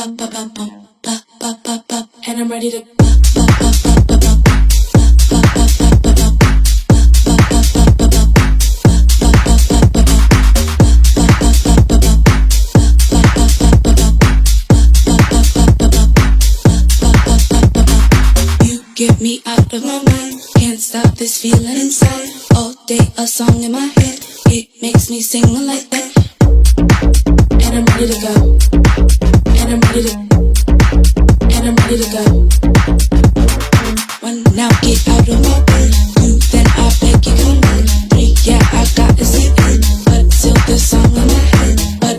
And I'm ready to get me out of my mind. Can't stop this feeling inside. All day a song in my head. It makes me sing like that. And I'm ready to go. And I'm ready to. And I'm ready to go.